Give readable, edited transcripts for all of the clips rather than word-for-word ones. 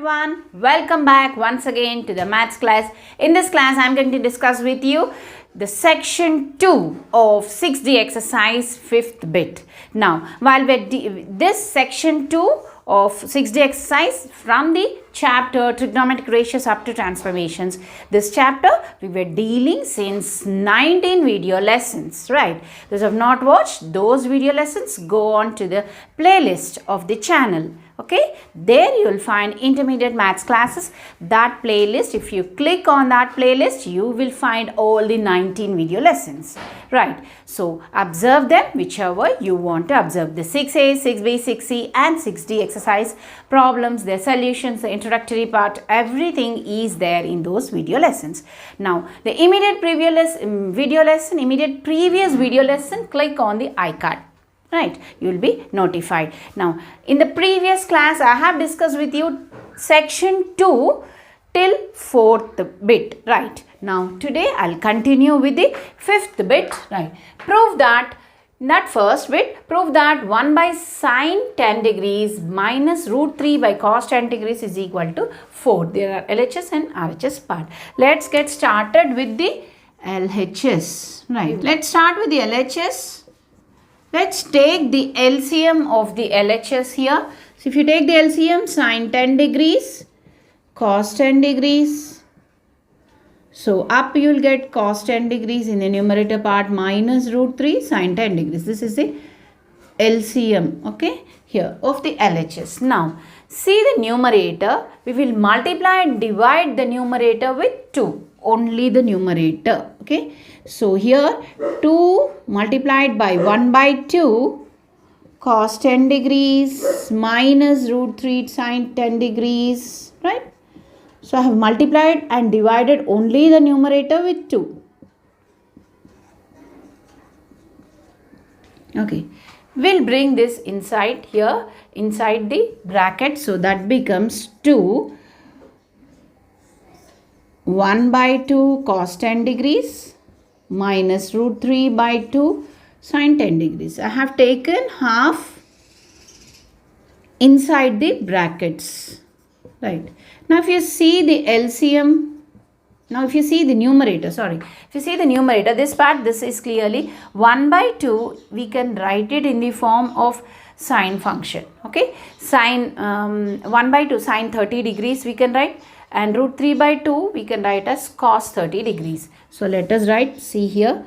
everyone, welcome back once again to the maths class. In this class I am going to discuss with you the section 2 of 6D exercise 5th bit. Now while this section 2 of 6D exercise from the chapter trigonometric ratios up to transformations, this chapter we were dealing since 19 video lessons, right? Those who have not watched those video lessons, go on to the playlist of the channel. Okay, there you will find intermediate maths classes. That playlist, if you click on that playlist, you will find all the 19 video lessons, right? So observe them whichever you want to observe. The 6A, 6B, 6C and 6D exercise problems, their solutions, the introductory part, everything is there in those video lessons. Now the immediate previous video lesson, click on the icon. Right, you will be notified. Now in the previous class I have discussed with you section 2 till 4th bit, right? Now today I'll continue with the 5th bit, right? Prove that, not first bit, prove that 1 by sine 10 degrees minus root 3 by cos 10 degrees is equal to 4. There are LHS and RHS part. Let's get started with the LHS, right? Let's start with the LHS. Let's take the LCM of the LHS here. So if you take the LCM, sine 10 degrees, cos 10 degrees. So up you will get cos 10 degrees in the numerator part minus root 3 sine 10 degrees. This is the LCM, okay, here of the LHS. Now see the numerator. We will multiply and divide the numerator with 2. Only the numerator, okay. So here 2 multiplied by 1 by 2 cos 10 degrees minus root 3 sine 10 degrees, right? So I have multiplied and divided only the numerator with 2. Okay, we'll bring this inside here, inside the bracket. So that becomes 2 1 by 2 cos 10 degrees minus root 3 by 2 sine 10 degrees. I have taken half inside the brackets, right? Now if you see the LCM, now if you see the numerator, if you see the numerator, this part, this is clearly 1 by 2, we can write it in the form of sine function, okay? Sine 1 by 2 sine 30 degrees we can write, and root 3 by 2 we can write as cos 30 degrees. So let us write, see here,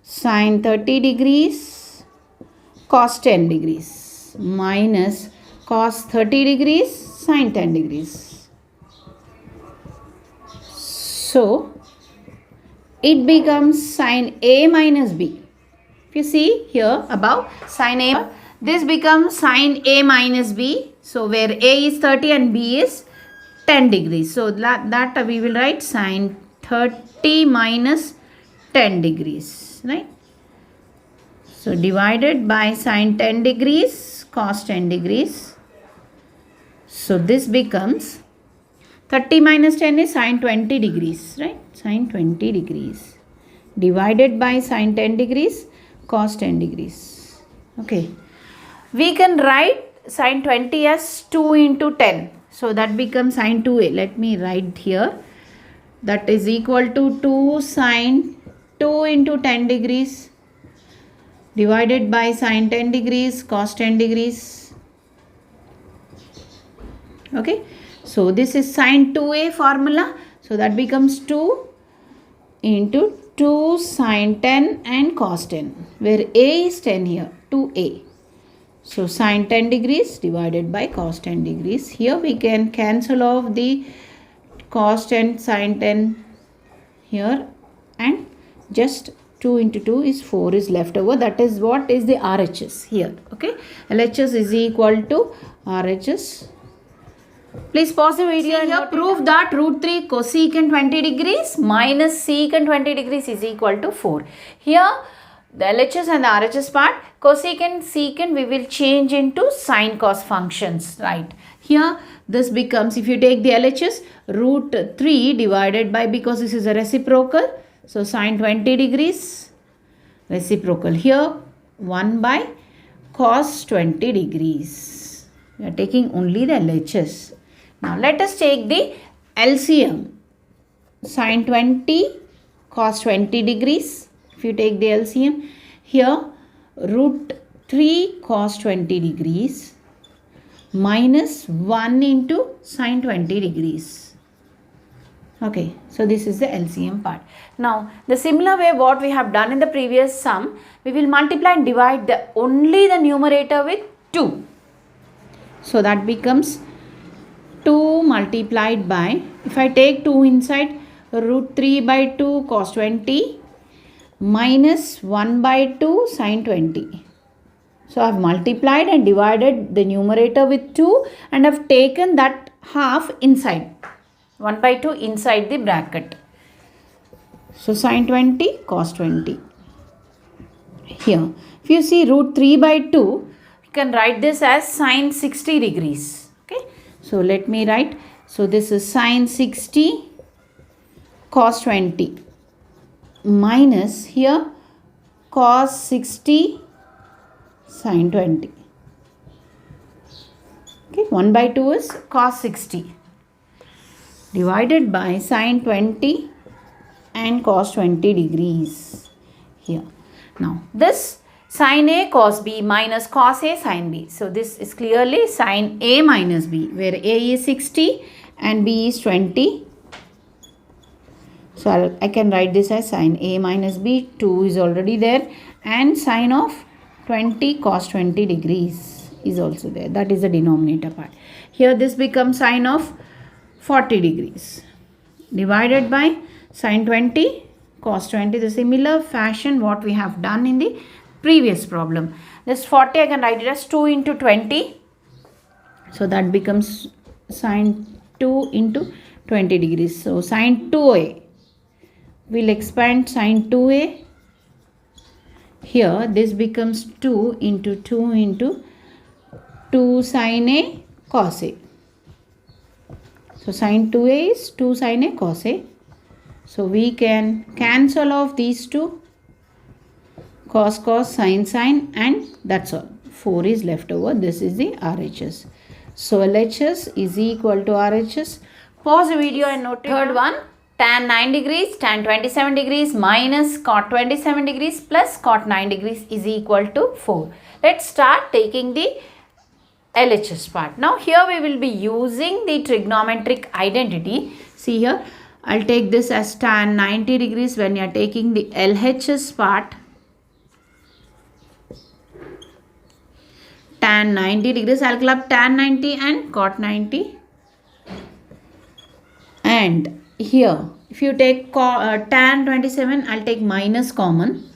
sine 30 degrees cos 10 degrees minus cos 30 degrees sine 10 degrees. So it becomes sine A minus B. If you see here above, sine A, this becomes sine A minus B. So where A is 30 and B is 10 degrees. So that we will write sine 30 minus 10 degrees, right? So divided by sine 10 degrees cos 10 degrees. So this becomes 30 minus 10 is sine 20 degrees, right? Sine 20 degrees divided by sine 10 degrees cos 10 degrees. Okay. We can write sine 20 as 2 into 10. So that becomes sine 2a. Let me write here. That is equal to 2 sine 2 into 10 degrees divided by sine 10 degrees cos 10 degrees. Okay. So this is sine 2a formula. So that becomes 2 into 2 sine 10 and cos 10. Where a is 10 here. 2a. So sine 10 degrees divided by cos 10 degrees. Here we can cancel off the cos 10 sine 10 here, and just 2 into 2 is 4 is left over. That is what is the RHS here. Okay, LHS is equal to RHS. Please pause the video and here prove that root 3 cosecant 20 degrees minus secant 20 degrees is equal to 4. Here the LHS and the RHS part, cosecant, secant we will change into sine cos functions, right? Here this becomes, if you take the LHS, root 3 divided by, because this is a reciprocal, so sine 20 degrees reciprocal. Here 1 by cos 20 degrees. We are taking only the LHS. Now let us take the LCM. Sine 20 cos 20 degrees. If you take the LCM here, root 3 cos 20 degrees minus 1 into sine 20 degrees. Okay, so this is the LCM part. Now the similar way what we have done in the previous sum, we will multiply and divide only the numerator with 2. So that becomes 2 multiplied by, if I take 2 inside, root 3 by 2 cos 20 minus 1 by 2 sin 20. So I have multiplied and divided the numerator with 2 and have taken that half inside. 1 by 2 inside the bracket. So sin 20 cos 20. Here, if you see root 3 by 2, you can write this as sin 60 degrees. Okay. So let me write. So this is sin 60 cos 20 minus here cos 60 sin 20. Okay, 1 by 2 is cos 60 divided by sin 20 and cos 20 degrees here. Now this sin A cos B minus cos A sin B. So this is clearly sin A minus B, where A is 60 and B is 20. So I can write this as sin A minus B, 2 is already there, and sin of 20 cos 20 degrees is also there. That is the denominator part. Here this becomes sin of 40 degrees divided by sin 20 cos 20. The similar fashion what we have done in the previous problem. This 40 I can write it as 2 into 20. So that becomes sin 2 into 20 degrees. So sin 2A. We'll expand sin 2A. Here this becomes 2 into 2 sin A cos A. So sin 2A is 2 sin A cos A. So we can cancel off these two, cos sin and that's all. 4 is left over. This is the RHS. So LHS is equal to RHS. Pause the video and note third one. Tan 9 degrees, tan 27 degrees minus cot 27 degrees plus cot 9 degrees is equal to 4. Let's start taking the LHS part. Now here we will be using the trigonometric identity. See here, I'll take this as tan 90 degrees when you are taking the LHS part. Tan 90 degrees, I'll club tan 90 and cot 90. And here, if you take tan 27, I'll take minus common.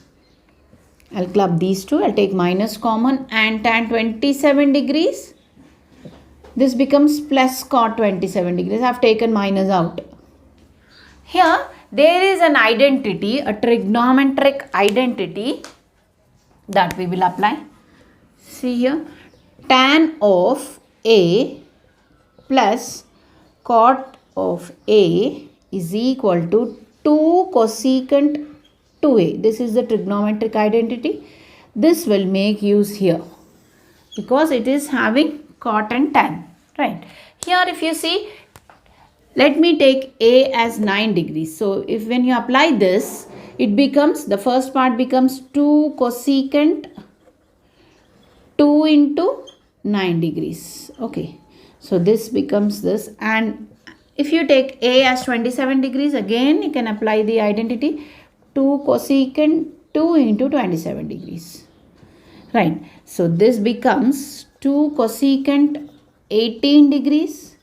I'll club these two. I'll take minus common, and tan 27 degrees. This becomes plus cot 27 degrees. I've taken minus out. Here, there is an identity, a trigonometric identity that we will apply. See here, tan of A plus cot of A is equal to 2 cosecant 2A. This is the trigonometric identity. This will make use here because it is having cot and tan, right? Here if you see, let me take A as 9 degrees. So if when you apply this, it becomes, the first part becomes 2 cosecant 2 into 9 degrees. Okay. So this becomes this, and if you take A as 27 degrees, again you can apply the identity 2 cosecant 2 into 27 degrees. Right. So this becomes 2 cosecant 18 degrees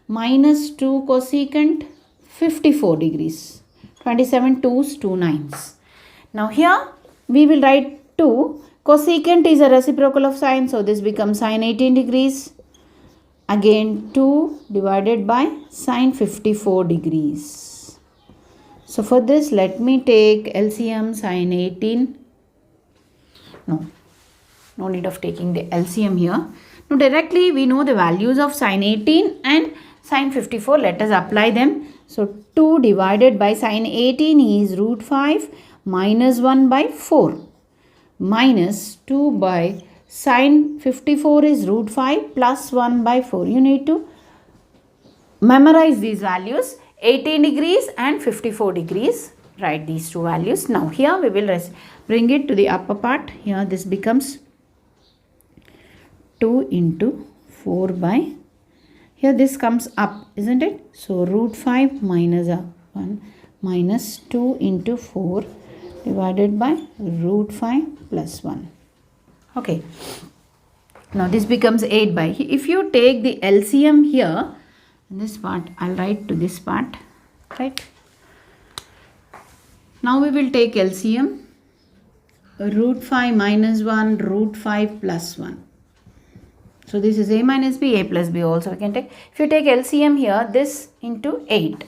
minus 2 cosecant 54 degrees. 27 2's 2 9's. Now here we will write 2. Cosecant is a reciprocal of sine, so this becomes sine 18 degrees. Again 2 divided by sine 54 degrees. So for this, let me take LCM sine 18. No need of taking the LCM here. Now directly we know the values of sine 18 and sine 54. Let us apply them. So 2 divided by sine 18 is root 5 minus 1 by 4 minus 2 by sine 54 is root 5 plus 1 by 4. You need to memorize these values, 18 degrees and 54 degrees. Write these two values. Now here we will bring it to the upper part. Here this becomes 2 into 4 by, here this comes up, isn't it? So root 5 minus 1 minus 2 into 4 divided by root 5 plus 1. Okay. Now this becomes 8 by, if you take the LCM here, this part, I'll write to this part, right? Now we will take LCM, root 5 minus 1, root 5 plus 1. So this is a minus b, a plus b also we can take. If you take LCM here, this into 8.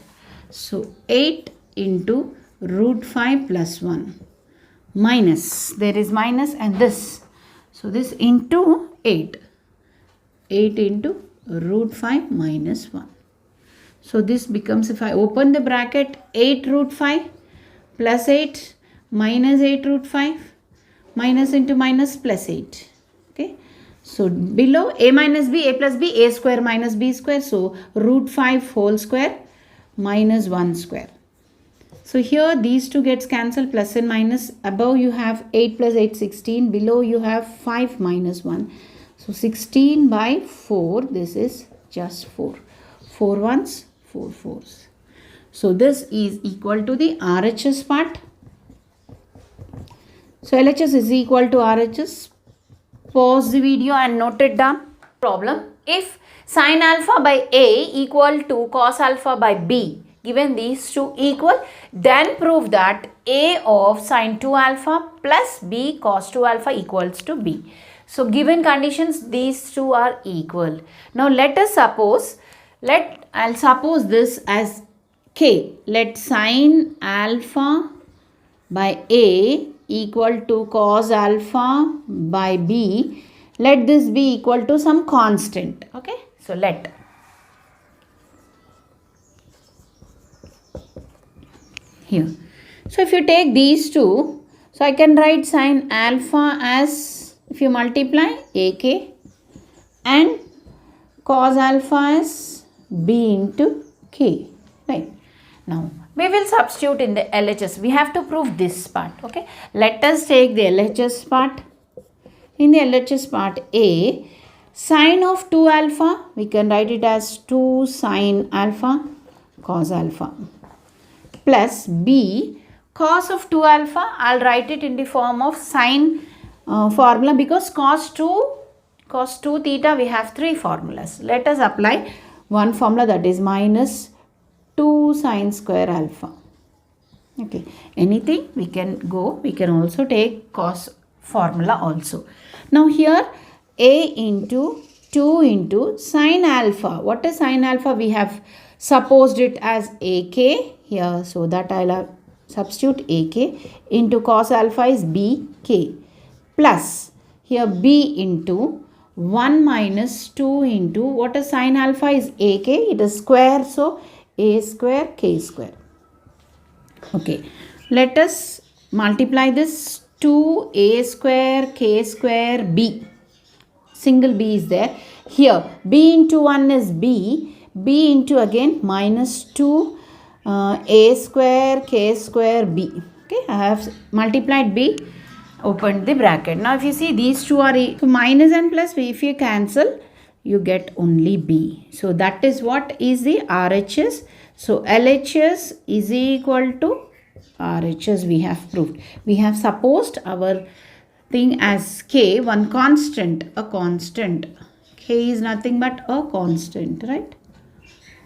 So 8 into root 5 plus 1 minus, there is minus and this. So this into 8. 8 into root 5 minus 1. So this becomes, if I open the bracket, 8 root 5 plus 8 minus 8 root 5 minus into minus plus 8. Okay. So below a minus b, a plus b, a square minus b square. So root 5 whole square minus 1 square. So here these two gets cancelled, plus and minus. Above you have 8 plus 8, 16. Below you have 5 minus 1. So 16 by 4, this is just 4. 4 ones, 4 fours. So this is equal to the RHS part. So LHS is equal to RHS. Pause the video and note it down. Problem: if sin alpha by A equal to cos alpha by B, given these two equal, then prove that A of sin 2 alpha plus B cos 2 alpha equals to B. So given conditions, these two are equal. Now let us suppose, I'll suppose this as K. Let sin alpha by A equal to cos alpha by B. Let this be equal to some constant. Okay. So let. Here. So if you take these two, so I can write sin alpha as, if you multiply, AK, and cos alpha as B into K. Right. Now we will substitute in the LHS. We have to prove this part. Okay. Let us take the LHS part. In the LHS part, A, sin of 2 alpha, we can write it as 2 sin alpha cos alpha, plus B, cos of 2 alpha, I'll write it in the form of sin formula, because cos 2 theta, we have 3 formulas. Let us apply one formula, that is minus 2 sin square alpha. Okay, anything we can go, we can also take cos formula also. Now here A into 2 into sin alpha. What is sin alpha? We have supposed it as AK here, so that I'll substitute AK into cos alpha is BK, plus here B into 1 minus 2 into, what is sin alpha is AK, it is square, so A square K square. Okay, let us multiply this. 2A square K square B. Single B is there. Here B into 1 is B. B into again minus 2 A square K square B. Okay, I have multiplied B, opened the bracket. Now if you see these two are so minus and plus B, if you cancel, you get only B. So that is what is the RHS. So LHS is equal to RHS, we have proved. We have supposed our thing as K, one constant, a constant. K is nothing but a constant, right?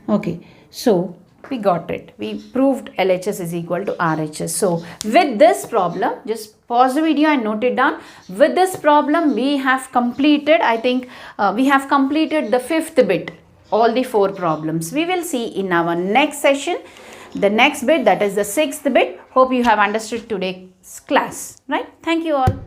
Okay, so we got it. We proved LHS is equal to RHS. So with this problem, just pause the video and note it down. With this problem, we have completed, I think we have completed the 5th bit, all the 4 problems. We will see in our next session the next bit, that is the 6th bit. Hope you have understood today's class, right? Thank you all.